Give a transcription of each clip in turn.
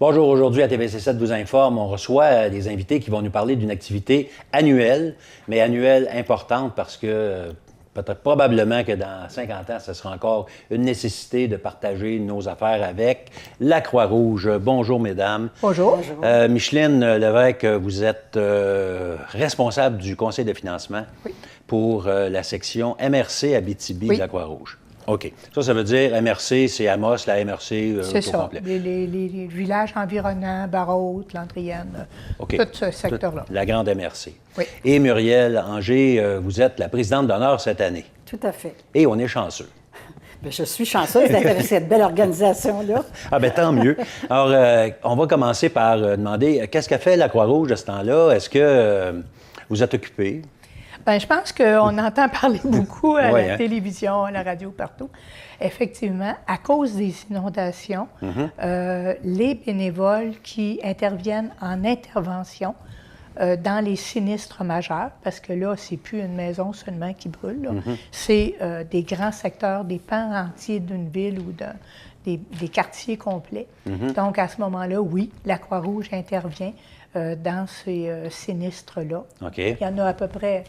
Bonjour, aujourd'hui à TVC7 vous informe, on reçoit des invités qui vont nous parler d'une activité annuelle, mais annuelle importante parce que peut-être probablement que dans 50 ans, ce sera encore une nécessité de partager nos affaires avec la Croix-Rouge. Bonjour, mesdames. Bonjour. Micheline Lévesque, vous êtes responsable du conseil de financement pour la section MRC Abitibi de la Croix-Rouge. OK. Ça veut dire MRC, c'est Amos, la MRC c'est au ça. complet. Les villages environnants, Barrault, Landrienne, tout ce secteur-là. La grande MRC. Oui. Et Muriel Angers, vous êtes la présidente d'honneur cette année. Tout à fait. Et on est chanceux. Bien, je suis chanceuse d'être cette belle organisation-là. Ah bien, tant mieux. Alors, on va commencer par demander, qu'est-ce qu'a fait la Croix-Rouge à ce temps-là? Est-ce que vous êtes occupé? Bien, je pense qu'on entend parler beaucoup à la télévision, à la radio, partout. Effectivement, à cause des inondations, les bénévoles qui interviennent en intervention dans les sinistres majeurs, parce que là, c'est plus une maison seulement qui brûle, c'est des grands secteurs, des pans entiers d'une ville ou des quartiers complets. Donc, à ce moment-là, oui, la Croix-Rouge intervient dans ces sinistres-là. Okay. Il y en a à peu près,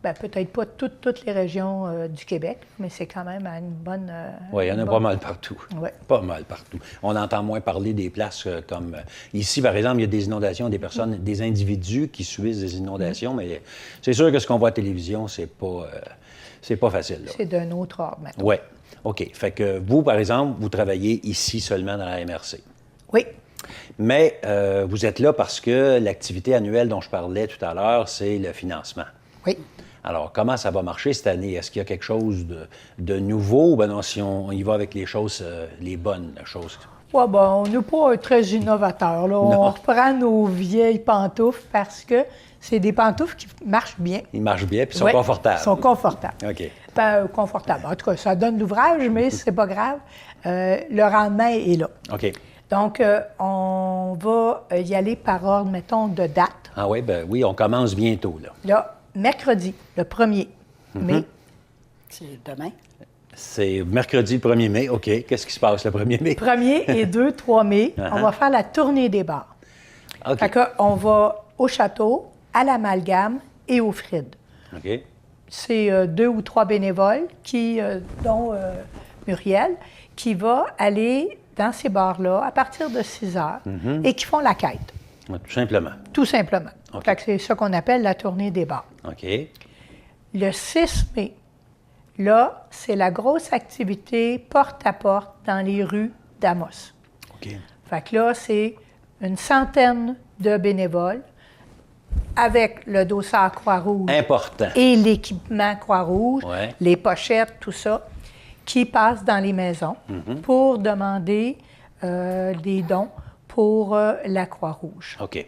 peut-être pas toutes les régions du Québec, mais c'est quand même à une bonne... oui, il y en a pas mal partout. Ouais. Pas mal partout. On entend moins parler des places comme... ici, par exemple, il y a des inondations, des personnes, des individus qui subissent des inondations, mais c'est sûr que ce qu'on voit à la télévision, c'est pas facile. C'est d'un autre ordre, maintenant. Oui. OK. Fait que vous, par exemple, vous travaillez ici seulement dans la MRC. Oui. Mais vous êtes là parce que l'activité annuelle dont je parlais tout à l'heure, c'est le financement. Oui. Alors, comment ça va marcher cette année? Est-ce qu'il y a quelque chose de nouveau? Ben non, si on y va avec les choses, les bonnes choses. Oui, bon, on n'est pas très innovateur. Là. On reprend nos vieilles pantoufles parce que c'est des pantoufles qui marchent bien. Ils marchent bien puis ils sont confortables. Ils sont confortables. OK. Confortables. En tout cas, ça donne l'ouvrage, mais c'est pas grave. Le rendement est là. OK. Donc, on va y aller par ordre, mettons, de date. Ah oui, ben oui, on commence bientôt, là. Là, mercredi, le 1er mai. C'est demain. C'est mercredi 1er mai. OK. Qu'est-ce qui se passe le 1er mai? 1er et 2, 3 mai, on va faire la tournée des bars. OK. Fait qu'on va au château, à l'Amalgame et au Fried. OK. C'est 2 ou 3 bénévoles, dont Muriel, qui va aller dans ces bars-là à partir de 6 heures et qui font la quête. Tout simplement. Tout simplement. OK. Fait que c'est ça qu'on appelle la tournée des bars. OK. Le 6 mai, là, c'est la grosse activité porte-à-porte dans les rues d'Amos. OK. Fait que là, c'est une centaine de bénévoles avec le dossard Croix-Rouge. Important. Et l'équipement Croix-Rouge, Ouais. les pochettes, tout ça, qui passent dans les maisons pour demander des dons pour la Croix-Rouge. OK.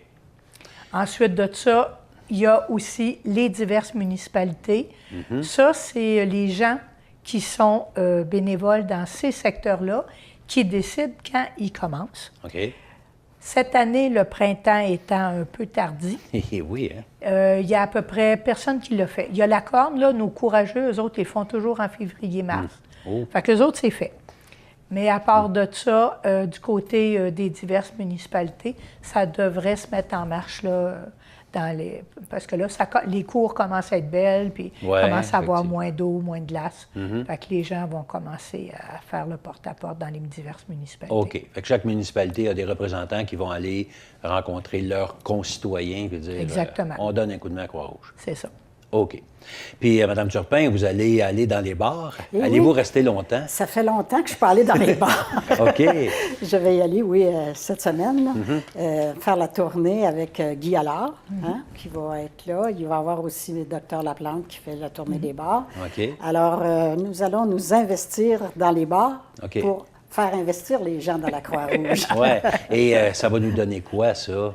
Ensuite de ça, il y a aussi les diverses municipalités. Ça, c'est les gens qui sont bénévoles dans ces secteurs-là qui décident quand ils commencent. OK. Cette année, le printemps étant un peu tardif, Oui, hein? il y a à peu près personne qui l'a fait. Il y a la corne, là, nos courageux, eux autres, ils font toujours en février-mars. Fait que les autres, c'est fait. Mais à part de ça, du côté des diverses municipalités, ça devrait se mettre en marche, là, parce que là, les cours commencent à être belles, puis commencent à avoir moins d'eau, moins de glace. Fait que les gens vont commencer à faire le porte-à-porte dans les diverses municipalités. OK. Fait que chaque municipalité a des représentants qui vont aller rencontrer leurs concitoyens et dire Exactement. On donne un coup de main à Croix-Rouge. C'est ça. OK. Puis, Mme Turpin, vous allez aller dans les bars. Et Allez-vous rester longtemps? Ça fait longtemps que je peux aller dans les bars. OK. Je vais y aller, oui, cette semaine, faire la tournée avec Guy Allard, qui va être là. Il va y avoir aussi le docteur Laplante qui fait la tournée des bars. OK. Alors, nous allons nous investir dans les bars OK. pour faire investir les gens dans la Croix-Rouge. Oui. Et ça va nous donner quoi, ça?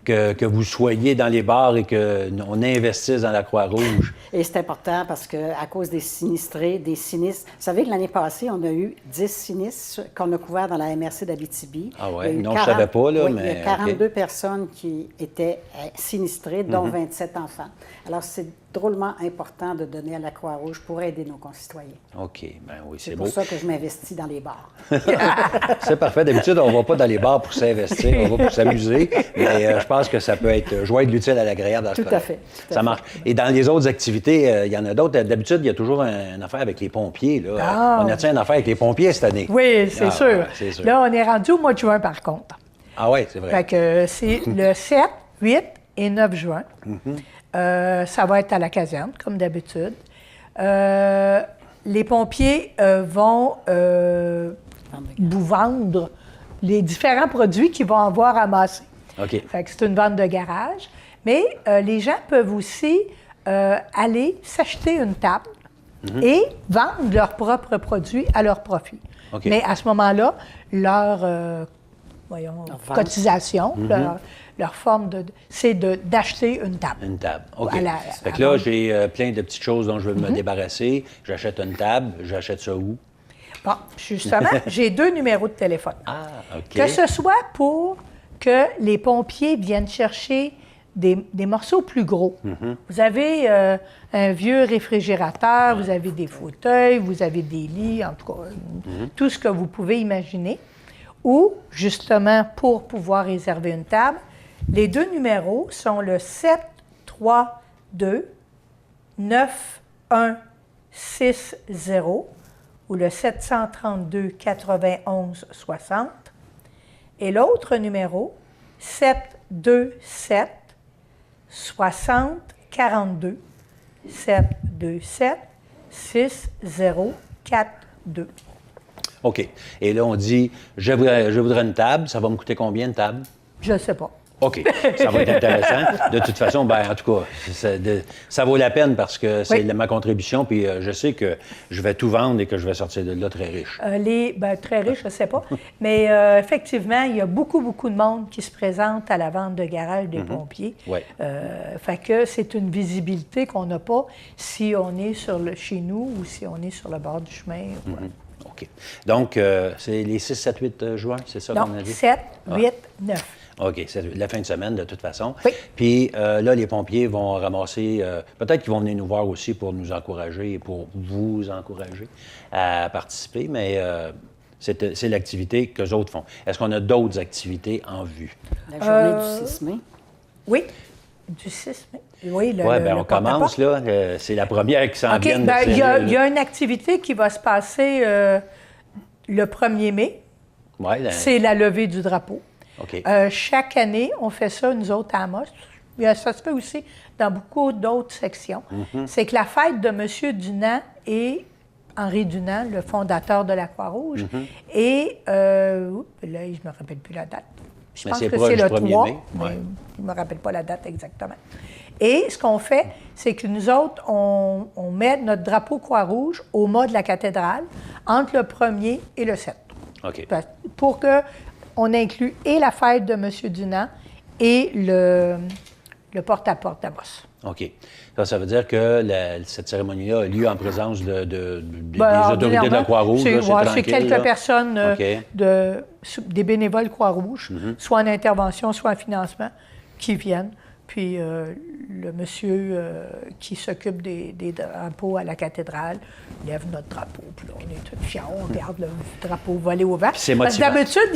Que vous soyez dans les bars et qu'on investisse dans la Croix-Rouge. Et c'est important parce qu'à cause des sinistrés, des sinistres... Vous savez que l'année passée, on a eu 10 sinistres qu'on a couverts dans la MRC d'Abitibi. Ah oui? Non, je ne savais pas, là, oui, mais... il y a 42 personnes qui étaient sinistrées, dont 27 enfants. Alors, c'est drôlement important de donner à la Croix-Rouge pour aider nos concitoyens. OK. Ben oui, c'est C'est beau. pour ça que je m'investis dans les bars. C'est parfait. D'habitude, on ne va pas dans les bars pour s'investir, on va pour s'amuser. Mais je pense que ça peut être joindre l'utile à l'agréable dans ce Tout à fait. Ça marche. Et dans les autres activités, il y en a d'autres. D'habitude, il y a toujours une affaire avec les pompiers. Là. Ah. On a-t-il une affaire avec les pompiers cette année? Oui, c'est sûr. Ouais, c'est sûr. Là, on est rendu au mois de juin, par contre. Ah oui, c'est vrai. Fait que c'est le 7, 8 et 9 juin. Ça va être à la caserne, comme d'habitude. Les pompiers vont vous vendre les différents produits qu'ils vont avoir amassés. OK. Fait que c'est une vente de garage. Mais les gens peuvent aussi aller s'acheter une table et vendre leurs propres produits à leur profit. OK. Mais à ce moment-là, leur cotisation, leur forme c'est d'acheter une table. Une table. OK. À la- Fait que là, j'ai plein de petites choses dont je veux me débarrasser. J'achète une table. J'achète ça où? Bon, justement, j'ai 2 numéros de téléphone. Ah, OK. Que ce soit pour que les pompiers viennent chercher des morceaux plus gros. Vous avez un vieux réfrigérateur, vous avez des fauteuils, vous avez des lits, en tout cas, tout ce que vous pouvez imaginer. Ou, justement, pour pouvoir réserver une table, les 2 numéros sont le 732-9160 ou le 732-9160. Et l'autre numéro, 727-6042. 727-6042. OK. Et là, on dit, je voudrais une table. Ça va me coûter combien de table? Je ne sais pas. OK. Ça va être intéressant. De toute façon, en tout cas, ça vaut la peine parce que c'est ma contribution. Puis je sais que je vais tout vendre et que je vais sortir de là très riche. Très riche, je ne sais pas. Mais effectivement, il y a beaucoup, beaucoup de monde qui se présente à la vente de garage des pompiers. Ouais. Fait que c'est une visibilité qu'on n'a pas si on est chez nous ou si on est sur le bord du chemin. OK. Donc, c'est les 6, 7, 8 juin, c'est ça qu'on a Donc, dit? 7, 8, 9. OK, c'est la fin de semaine, de toute façon. Oui. Puis là, les pompiers vont ramasser... peut-être qu'ils vont venir nous voir aussi pour nous encourager et pour vous encourager à participer, mais c'est l'activité qu'eux autres font. Est-ce qu'on a d'autres activités en vue? La journée du 6 mai. Oui, du 6 mai. Oui, On commence, là. C'est la première qui s'en OK, vient. il y a une activité qui va se passer le 1er mai. Ouais, C'est la levée du drapeau. OK. Chaque année, on fait ça, nous autres, à Amos. Ça se fait aussi dans beaucoup d'autres sections. C'est que la fête de M. Dunant et Henri Dunant, le fondateur de la Croix-Rouge, et là, je ne me rappelle plus la date. Je pense que c'est le 3, mais je ne me rappelle pas la date exactement. Et ce qu'on fait, c'est que nous autres, on met notre drapeau Croix-Rouge au mât de la cathédrale entre le 1er et le 7. OK. Pour qu'on inclue et la fête de M. Dunant et le porte-à-porte d'Amos. OK. Ça veut dire que cette cérémonie-là a lieu en présence des autorités de la Croix-Rouge. C'est quelques personnes, des bénévoles Croix-Rouge, soit en intervention, soit en financement, qui viennent. Puis le monsieur qui s'occupe des drapeaux à la cathédrale lève notre drapeau. Puis là, on est tous fiers, on regarde le drapeau voler au vent. C'est parce que d'habitude,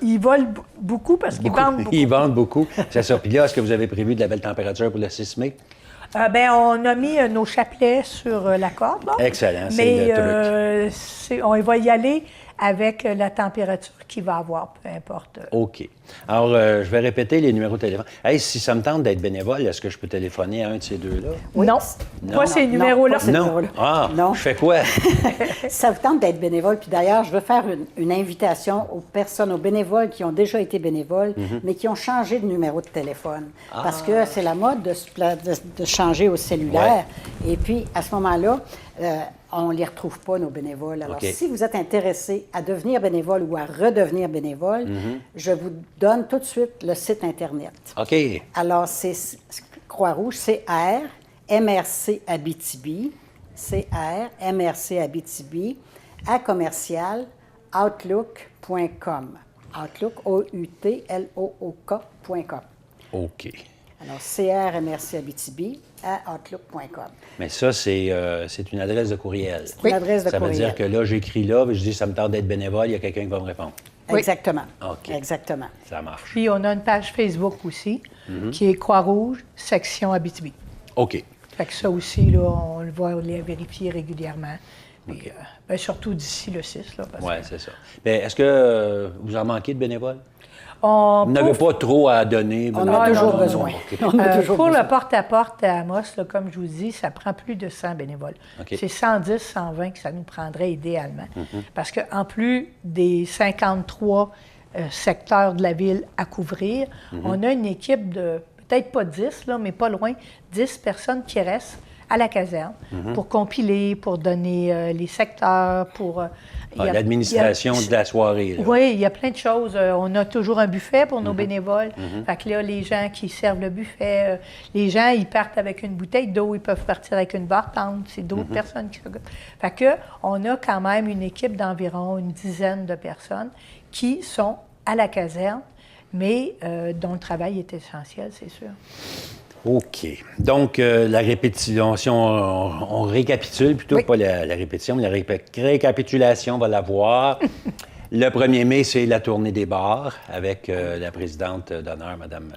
ils volent beaucoup parce qu'ils vendent beaucoup. Ils vendent beaucoup, c'est ça. Puis là, est-ce que vous avez prévu de la belle température pour le 6 mai? On a mis nos chapelets sur la corde. Là. Excellent, c'est le truc. On va y aller avec la température qu'il va avoir, peu importe. OK. Alors, je vais répéter les numéros de téléphone. Hey, si ça me tente d'être bénévole, est-ce que je peux téléphoner à un de ces deux-là? Oui. Non, pas ces numéros-là. Non. Ah, non. Je fais quoi? Ça vous tente d'être bénévole. Puis d'ailleurs, je veux faire une invitation aux personnes, aux bénévoles qui ont déjà été bénévoles, mais qui ont changé de numéro de téléphone. Parce que c'est la mode de changer au cellulaire. Ouais. Et puis, à ce moment-là, on ne les retrouve pas, nos bénévoles. Alors, si vous êtes intéressé à devenir bénévole ou à redevenir bénévole, je vous donne tout de suite le site Internet. OK. Alors, c'est Croix-Rouge, CR, MRC Abitibi, CR, MRC Abitibi, à commercial, outlook.com. Outlook, OUTLOOK.com. OK. Alors, crmrcabitibi@outlook.com. Mais ça, c'est une adresse de courriel. C'est une adresse de courriel. Ça veut dire que là, j'écris là, je dis ça me tente d'être bénévole, il y a quelqu'un qui va me répondre. Oui. Exactement. OK. Exactement. Ça marche. Puis, on a une page Facebook aussi, qui est Croix-Rouge, section Abitibi. OK. Fait que ça aussi, là, on le va les vérifier régulièrement. Puis, bien, surtout d'ici le 6. Oui, c'est ça. Mais est-ce que vous en manquez de bénévoles? Vous n'avez Pour pas trop à donner? On a toujours besoin. On a toujours pour besoin. le porte-à-porte à Amos, là, comme je vous dis, ça prend plus de 100 bénévoles. OK. C'est 110, 120 que ça nous prendrait idéalement. Parce qu'en plus des 53 secteurs de la ville à couvrir, on a une équipe de, peut-être pas 10, là, mais pas loin, 10 personnes qui restent à la caserne pour compiler, pour donner les secteurs, pour... l'administration de la soirée. Là. Oui, il y a plein de choses. On a toujours un buffet pour nos bénévoles. Fait que là, les gens qui servent le buffet, les gens, ils partent avec une bouteille d'eau, ils peuvent partir avec une bartende. C'est d'autres personnes qui s'occupent. Fait que on a quand même une équipe d'environ une dizaine de personnes qui sont à la caserne, mais dont le travail est essentiel, c'est sûr. OK. Donc, la répétition, si on récapitule, plutôt pas la répétition, mais la récapitulation, on va la voir. Le 1er mai, c'est la tournée des bars avec la présidente d'honneur, Mme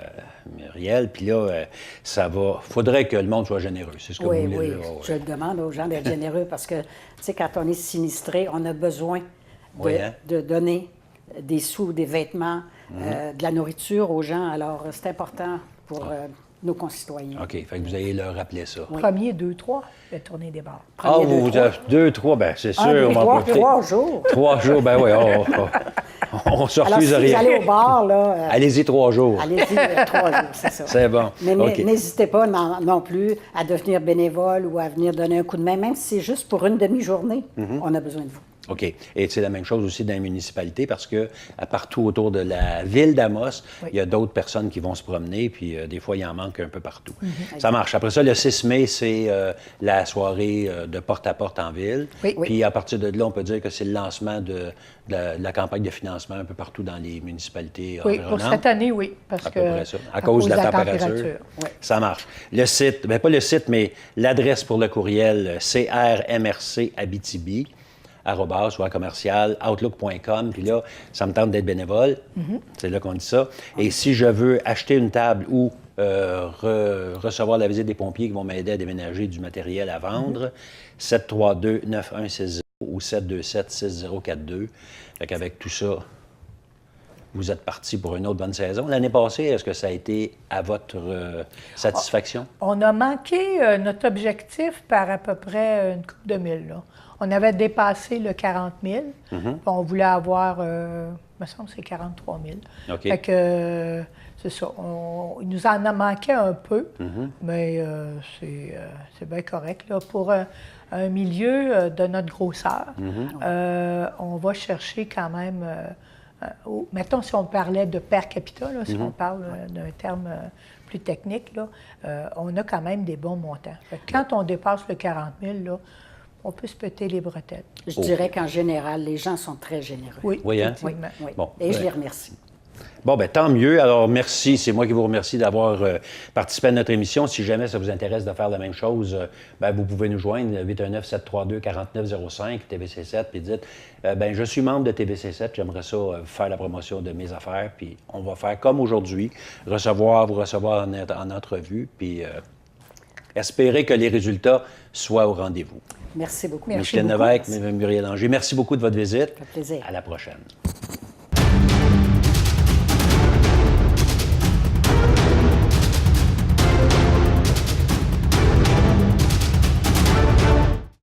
Muriel. Puis là, ça va... faudrait que le monde soit généreux, c'est ce que vous voulez dire. Oui, je le demande aux gens d'être généreux parce que, tu sais, quand on est sinistré, on a besoin de donner des sous, des vêtements, de la nourriture aux gens. Alors, c'est important pour... nos concitoyens. OK. Fait que vous allez leur rappeler ça. Oui. 1er, 2, 3, la tournée des bars. Ah, vous avez 2, 3, bien, c'est sûr. On va en profiter. 3 jours. 3 jours, ben oui, on se refuse Alors, si rien. vous allez au bar, là... Allez-y 3 jours. Allez-y 3 jours, c'est ça. C'est bon. Mais OK. n'hésitez pas non plus à devenir bénévole ou à venir donner un coup de main, même si c'est juste pour une demi-journée, on a besoin de vous. OK. Et c'est la même chose aussi dans les municipalités parce que partout autour de la ville d'Amos, il y a d'autres personnes qui vont se promener, puis des fois, il en manque un peu partout. Ça marche. Après ça, le 6 mai, c'est la soirée de porte-à-porte en ville. Oui. Puis à partir de là, on peut dire que c'est le lancement de la campagne de financement un peu partout dans les municipalités Oui, pour cette année, oui. Parce à peu que, près ça. À cause de la température. Oui. Ça marche. Le site, bien pas le site, mais l'adresse pour le courriel, crmrcabitibi. @ commercial outlook.com. Puis là, ça me tente d'être bénévole. C'est là qu'on dit ça. Et si je veux acheter une table ou recevoir la visite des pompiers qui vont m'aider à déménager du matériel à vendre, 732-9160 ou 727-6042. Fait qu'avec tout ça, vous êtes parti pour une autre bonne saison. L'année passée, est-ce que ça a été à votre satisfaction? On a manqué notre objectif par à peu près une couple de mille, là. On avait dépassé le 40 000. On voulait avoir, il me semble que c'est 43 000. OK. Fait que, c'est ça. Il nous en a manqué un peu, mais c'est bien correct. Là. Pour un milieu de notre grosseur, on va chercher quand même... mettons, si on parlait de per capita, là, si on parle d'un terme plus technique, là, on a quand même des bons montants. Fait que quand on dépasse le 40 000, là, on peut se péter les bretelles. Je dirais qu'en général, les gens sont très généreux. Oui, Oui, hein? effectivement. Oui. Bon, Et je les remercie. Bon, bien, tant mieux. Alors, merci. C'est moi qui vous remercie d'avoir participé à notre émission. Si jamais ça vous intéresse de faire la même chose, bien, vous pouvez nous joindre 819-732-4905, TVC7, puis dites bien, je suis membre de TVC7, j'aimerais ça faire la promotion de mes affaires, puis on va faire comme aujourd'hui, vous recevoir en entrevue, puis espérer que les résultats soient au rendez-vous. Merci beaucoup. Merci Micheline beaucoup. Lévesque, Muriel Anger, merci beaucoup de votre visite. Ça fait plaisir. À la prochaine.